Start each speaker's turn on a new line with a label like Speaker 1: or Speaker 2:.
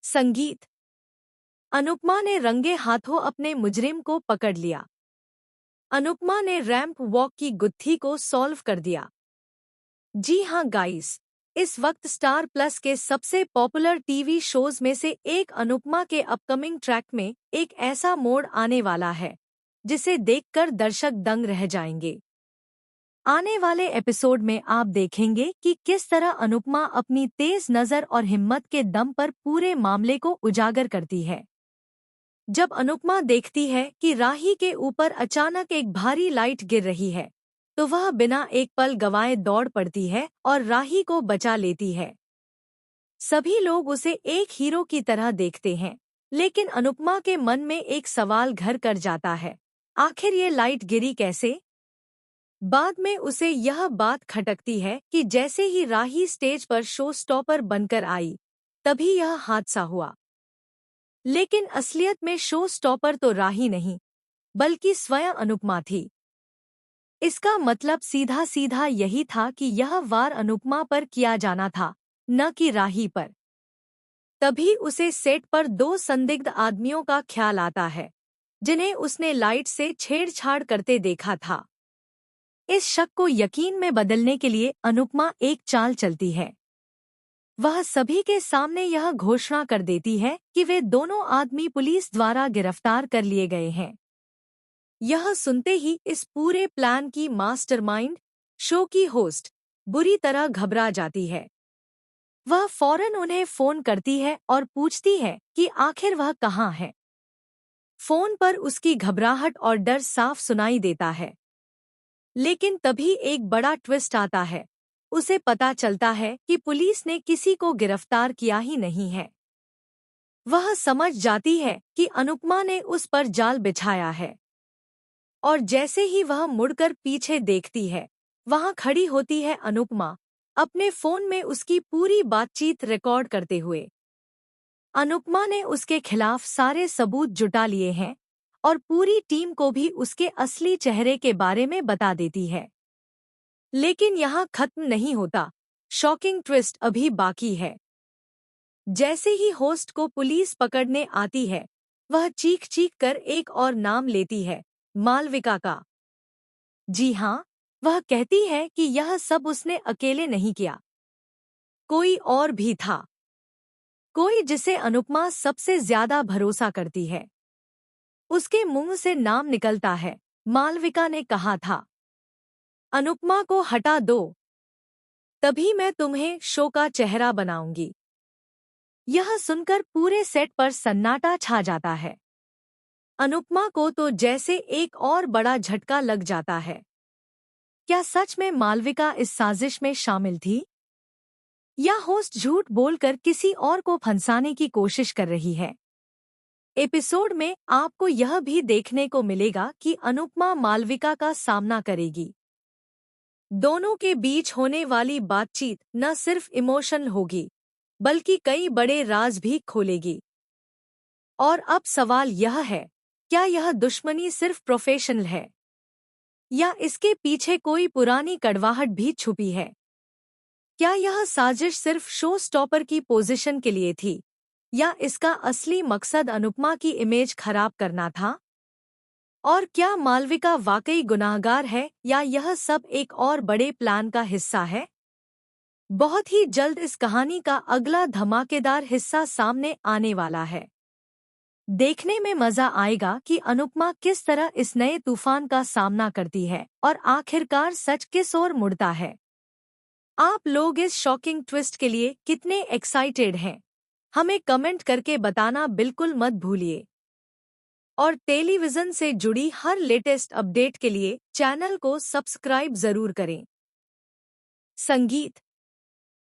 Speaker 1: संगीत। अनुपमा ने रंगे हाथों अपने मुजरिम को पकड़ लिया। अनुपमा ने रैंप वॉक की गुत्थी को सॉल्व कर दिया। जी हाँ गाइस, इस वक्त स्टार प्लस के सबसे पॉपुलर टीवी शोज में से एक अनुपमा के अपकमिंग ट्रैक में एक ऐसा मोड़ आने वाला है जिसे देखकर दर्शक दंग रह जाएंगे। आने वाले एपिसोड में आप देखेंगे कि किस तरह अनुपमा अपनी तेज नज़र और हिम्मत के दम पर पूरे मामले को उजागर करती है। जब अनुपमा देखती है कि राही के ऊपर अचानक एक भारी लाइट गिर रही है, तो वह बिना एक पल गंवाए दौड़ पड़ती है और राही को बचा लेती है। सभी लोग उसे एक हीरो की तरह देखते हैं, लेकिन अनुपमा के मन में एक सवाल घर कर जाता है, आखिर ये लाइट गिरी कैसे? बाद में उसे यह बात खटकती है कि जैसे ही राही स्टेज पर शो स्टॉपर बनकर आई, तभी यह हादसा हुआ। लेकिन असलियत में शो स्टॉपर तो राही नहीं, बल्कि स्वयं अनुपमा थी। इसका मतलब सीधा सीधा यही था कि यह वार अनुपमा पर किया जाना था, न कि राही पर। तभी उसे सेट पर दो संदिग्ध आदमियों का ख्याल आता है, जिन्हें उसने लाइट से छेड़छाड़ करते देखा था। इस शक को यकीन में बदलने के लिए अनुपमा एक चाल चलती है। वह सभी के सामने यह घोषणा कर देती है कि वे दोनों आदमी पुलिस द्वारा गिरफ्तार कर लिए गए हैं। यह सुनते ही इस पूरे प्लान की मास्टरमाइंड, शो की होस्ट, बुरी तरह घबरा जाती है। वह फौरन उन्हें फोन करती है और पूछती है कि आखिर वह कहाँ है। फोन पर उसकी घबराहट और डर साफ सुनाई देता है। लेकिन तभी एक बड़ा ट्विस्ट आता है। उसे पता चलता है कि पुलिस ने किसी को गिरफ्तार किया ही नहीं है। वह समझ जाती है कि अनुपमा ने उस पर जाल बिछाया है। और जैसे ही वह मुड़कर पीछे देखती है, वहां खड़ी होती है अनुपमा, अपने फोन में उसकी पूरी बातचीत रिकॉर्ड करते हुए। अनुपमा ने उसके खिलाफ सारे सबूत जुटा लिए हैं और पूरी टीम को भी उसके असली चेहरे के बारे में बता देती है। लेकिन यहाँ खत्म नहीं होता, शॉकिंग ट्विस्ट अभी बाकी है। जैसे ही होस्ट को पुलिस पकड़ने आती है, वह चीख चीख कर एक और नाम लेती है, मालविका का। जी हाँ, वह कहती है कि यह सब उसने अकेले नहीं किया। कोई और भी था, कोई जिसे अनुपमा सबसे ज्यादा भरोसा करती है। उसके मुंह से नाम निकलता है, मालविका ने कहा था, अनुपमा को हटा दो, तभी मैं तुम्हें शो का चेहरा बनाऊंगी। यह सुनकर पूरे सेट पर सन्नाटा छा जाता है। अनुपमा को तो जैसे एक और बड़ा झटका लग जाता है। क्या सच में मालविका इस साजिश में शामिल थी? या होस्ट झूठ बोलकर किसी और को फंसाने की कोशिश कर रही है? एपिसोड में आपको यह भी देखने को मिलेगा कि अनुपमा मालविका का सामना करेगी। दोनों के बीच होने वाली बातचीत न सिर्फ इमोशनल होगी, बल्कि कई बड़े राज भी खोलेगी। और अब सवाल यह है, क्या यह दुश्मनी सिर्फ प्रोफेशनल है, या इसके पीछे कोई पुरानी कड़वाहट भी छुपी है? क्या यह साजिश सिर्फ शो स्टॉपर की पोजीशन के लिए थी, या इसका असली मकसद अनुपमा की इमेज खराब करना था? और क्या मालविका वाकई गुनाहगार है, या यह सब एक और बड़े प्लान का हिस्सा है? बहुत ही जल्द इस कहानी का अगला धमाकेदार हिस्सा सामने आने वाला है। देखने में मजा आएगा कि अनुपमा किस तरह इस नए तूफान का सामना करती है और आखिरकार सच किस ओर मुड़ता है। आप लोग इस शॉकिंग ट्विस्ट के लिए कितने एक्साइटेड हैं? हमें कमेंट करके बताना बिल्कुल मत भूलिए। और टेलीविजन से जुड़ी हर लेटेस्ट अपडेट के लिए चैनल को सब्सक्राइब जरूर करें। संगीत।